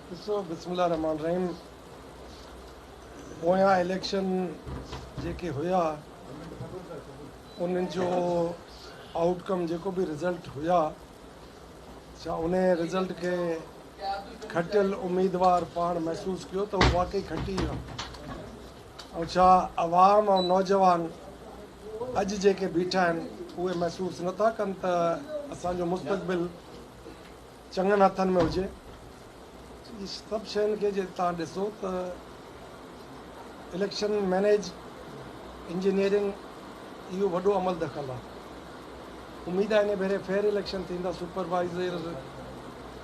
ॾिसो, बिस्मिल्लाह रहमान रहीम। पोयां इलेक्शन जेके हुया उन्हनि जो आउटकम जेको बि रिज़ल्ट हुया, छा उन रिज़ल्ट खे खटियल उम्मीदवार पाण महसूसु कयो त उहो वाक़ई खटी वियो? ऐं छा आवाम ऐं नौजवान अॼु जेके बीठा आहिनि उहे महसूसु नथा कनि त असांजो मुस्तक़बिल चङनि हथनि में हुजे? सभु शयुनि खे जे तव्हां ॾिसो त इलेक्शन मैनेज इंजीनियरिंग इहो वॾो अमल दख़ल आहे। उमेदु आहे इन भेरे फेयर इलेक्शन थींदा। सुपरवाइज़र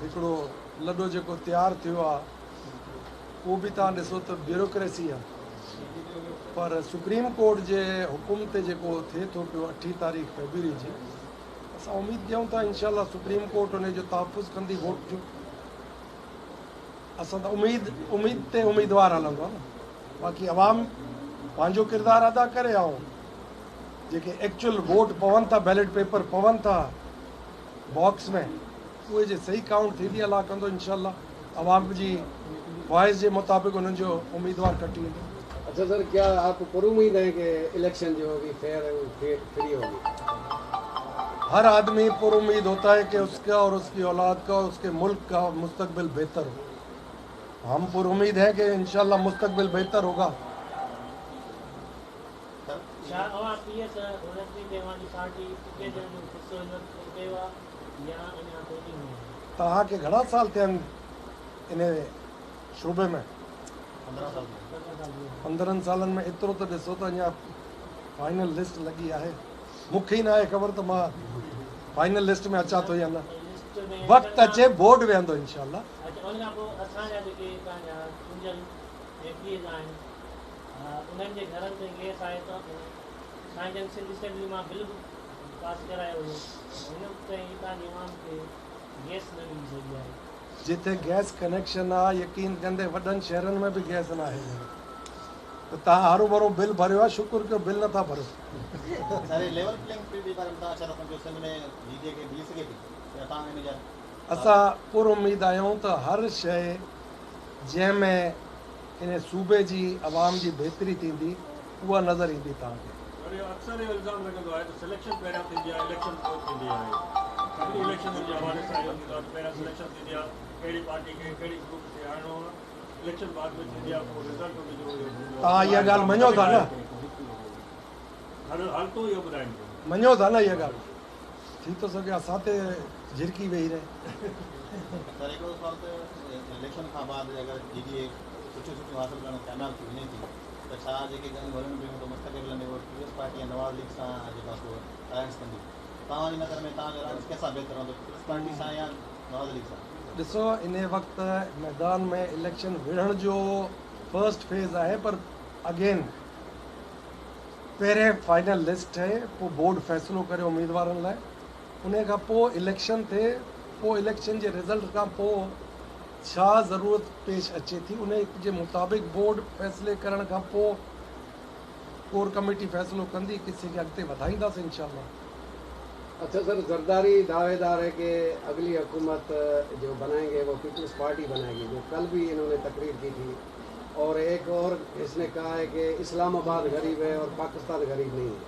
हिकिड़ो लॾो जेको तयारु थियो आहे उहो बि तव्हां ॾिसो त ब्यूरोक्रेसी आहे, पर सुप्रीम कोर्ट जे हुकुम ते जेको थिए थो पियो 8 तारीख़ फरवरी जी, असां उमेदु कयूं था इंशाअल्लाह सुप्रीम कोर्ट उन जो तहफ़ुज़ कंदी वोट जो। असां त उमेद ते उम्मीदवार हलंदो आहे न, बाक़ी अवाम पंहिंजो किरदारु अदा करे। ऐं जेके एक्चुअल वोट पवनि था, बैलेट पेपर पवनि था बॉक्स में, उहे जे सही काउंट थींदी अलाह कंदो इंशाअल्लाह अवाम जी ख्वाहिश जे मुताबिक़ उन्हनि जो उम्मीदवार कटी वेंदो। अच्छा सर, क्या आप पर उम्मीद है कि इलेक्शन जो होगी फेयर फ्री होगी? हर आदमी पर उम्मीद होता है कि उसका और उसकी औलाद का और उसके मुल्क का मुस्तकबिल बेहतर हो। हम पर उम्मीद है कि इंशाअल्लाह मुस्तकबिल बेहतर होगा। तव्हांखे घणा साल थिया आहिनि इन शोबे में? 15 सालनि में एतिरो त ॾिसो त अञा फाइनल लिस्ट लॻी आहे। मूंखे ई न आहे ख़बर त मां फाइनल लिस्ट में अचां थो या न। वक़्तु अचे बोर्ड वेहंदो इंशाअल्लाह। जिथे गैस कनेक्शन आहे, यकीन कंदे वॾनि शहरनि में बि गैस न आहे, त तव्हां हरू भरो बिल भरियो आहे, शुक्र कयो बिल नथा भरियो। असां पुर उम्मीद आहियूं त हर शइ जंहिंमें इन सूबे जी आवाम जी बहितरी थींदी उहा नज़र ईंदी तव्हांखे। अक्सर इहो इल्ज़ाम लॻंदो आहे त सिलेक्शन पहिरियां थींदी आहे, इलेक्शन पोइ थींदी आहे। इलेक्शन जे हवाले सां पहिरियां सिलेक्शन थींदी आहे, कहिड़ी पार्टी खे कहिड़ी ग्रुप खे आणिणो आहे, इलेक्शन बाद में थींदी आहे, पोइ रिज़ल्ट हुनजो। तव्हां इहा ॻाल्हि मञो था न? हर तो इहो ॿुधाइनि मञो था न इहा ॻाल्हि? थी थो सघे असां ते झिरकी वेही रहे। सर हिकिड़ो सवाल त इलेक्शन खां बाद अगरि जीडीए सुठियूं सुठियूं हासिल करणु कामयाब थी वञे थी त छा जेके ॻाल्हियूं वञनि पियूं त मुस्तक़बिल में पीपल्स पार्टी या नवाज़ लीग सां जेको आहे सो अलायंस कंदी? तव्हांजी नज़र में तव्हांजो अलायंस कंहिंसां बहितर रहंदो, पीपल्स पार्टी सां या नवाज़ लीग सां? ॾिसो, इन वक़्तु मैदान में इलेक्शन विढ़ण जो फर्स्ट फेज़ आहे, पर अगेन पहिरें फाइनल लिस्ट ठहे, पोइ बोर्ड फ़ैसिलो करे उम्मीदवारनि लाइ, उन खां पोइ इलेक्शन थिए, पोइ इलेक्शन जे रिज़ल्ट खां पोइ छा ज़रूरत पेश अचे थी उन जे मुताबिक़ बोर्ड फ़ैसिले करण खां पोइ कोर कमेटी फ़ैसिलो कंदी, किसी खे अॻिते वधाईंदासीं इंशाअल्लाह। अच्छा सर, जरदारी दावेदार है कि अगली हुकूमत जो बनाएंगे वो पीपल्स पार्टी बनाएगी, जो कल भी इन्होंने तकरीर की थी, और एक और इसने कहा है कि इस्लामाबाद गरीब है और पाकिस्तान गरीब नहीं है।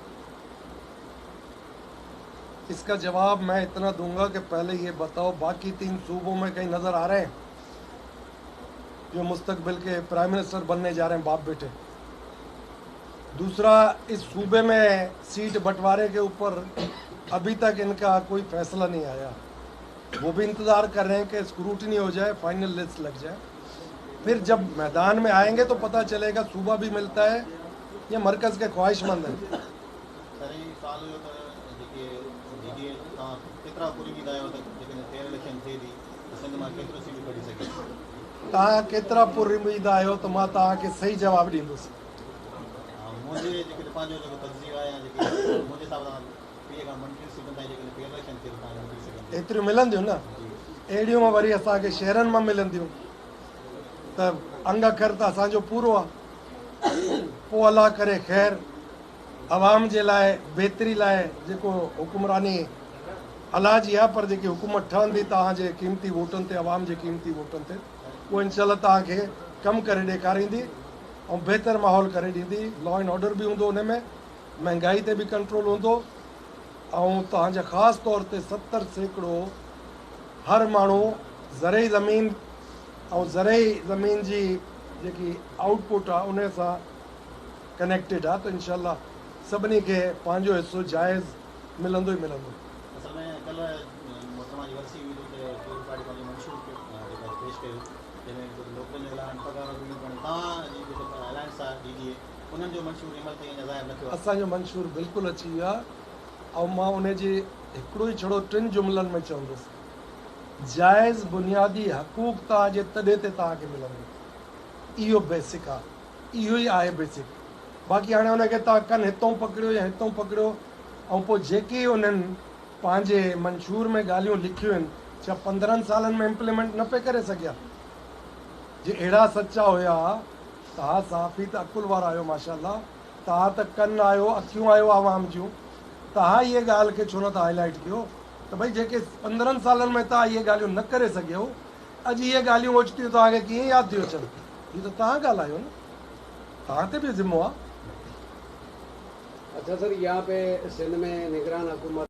इसका जवाब मैं इतना दूंगा कि पहले ये बताओ बाकी 3 सूबों में कहीं नज़र आ रहे हैं जो मुस्तकबिल के प्राइम मिनिस्टर बनने जा रहे हैं बाप बेटे? दूसरा, इस सूबे में सीट बंटवारे के ऊपर अभी तक इनका कोई फैसला नहीं आया। वो भी इंतज़ार कर रहे हैं कि स्क्रूटनी हो जाए, फाइनल लिस्ट लग जाए, फिर जब मैदान में आएंगे तो पता चलेगा सूबा भी मिलता है या मरकज़ के ख्वाहिशमंद हैं। तव्हां केतिरा पुर उम्मीद आहियो त मां तव्हांखे सही जवाबु ॾींदुसि। एतिरियूं मिलंदियूं न, अहिड़ियूं वरी असांखे शहरनि मां मिलंदियूं त अंग अखर त असांजो पूरो आहे। पोइ अलाह करे ख़ैर आवाम जे लाइ बहितरी लाइ जेको हुकुमरानी अलाह जी आहे, पर जेकी हुकूमत ठहंदी तव्हांजे क़ीमती वोटनि ते, आवाम जे क़ीमती वोटनि ते, वो इंशाल्लाह तव्हांखे कमु करे ॾेखारींदी ऐं बहितर माहौल करे ॾींदी। लॉ एंड ऑर्डर बि हूंदो उन में, महांगाई ते बि कंट्रोल हूंदो ऐं तव्हांजा ख़ासि तौर ते 70% हर माण्हू ज़रई ज़मीन ऐं ज़रई ज़मीन जी जेकी आउटपुट आहे उन सां कनेक्टेड आहे। त इंशाल्लाह सभिनी खे पंहिंजो हिसो जाइज़ मिलंदो ई मिलंदो। असल में कल मोहतरमा जी वरसी हुई तो पीपल्स पार्टी पंहिंजो मंशूर पेश कयो जंहिंमें लोकल जो ऐलान पगार तव्हांजी जेको अलायंस आहे DDA उन्हनि जो मंशूर अमल ताईं अञा ज़ाहिर न थियो आहे। असांजो मंशूर बिल्कुलु अची वियो आहे ऐं मां उन जी हिकिड़ो ई छड़ो 3 जुमलनि में चवंदुसि, जाइज़ बुनियादी हक़ूक़ तव्हांजे तॾहिं ते तव्हांखे मिलंदो। इहो बेसिक आहे, इहो ई आहे बेसिक। बाक़ी हाणे हुनखे तव्हां कनि हितां पकड़ियो या हितां पकड़ियो ऐं पोइ जेके उन्हनि पंहिंजे मंशूर में ॻाल्हियूं लिखियूं आहिनि छा 15 सालनि में इम्प्लीमेंट न पे करे सघिया। जे अहिड़ा सचा हुया, तव्हां साफ़ी त अकुल वारा आहियो माशाल्लाह, तव्हां त कन आहियो, अखियूं आहियो आवाम जूं, तव्हां इहे ॻाल्हि खे छो नथा हाईलाइट कयो त भई जेके 15 सालनि में तव्हां इहे ॻाल्हियूं न करे सघियो, अॼु इहे ॻाल्हियूं ओचितियूं तव्हांखे कीअं यादि थियूं अचनि। हीअ त तव्हां ॻाल्हायो न, तव्हां ते बि ज़िम्मो आहे। अच्छा सर, यहाँ पे सिंध में निगरान हुकूमत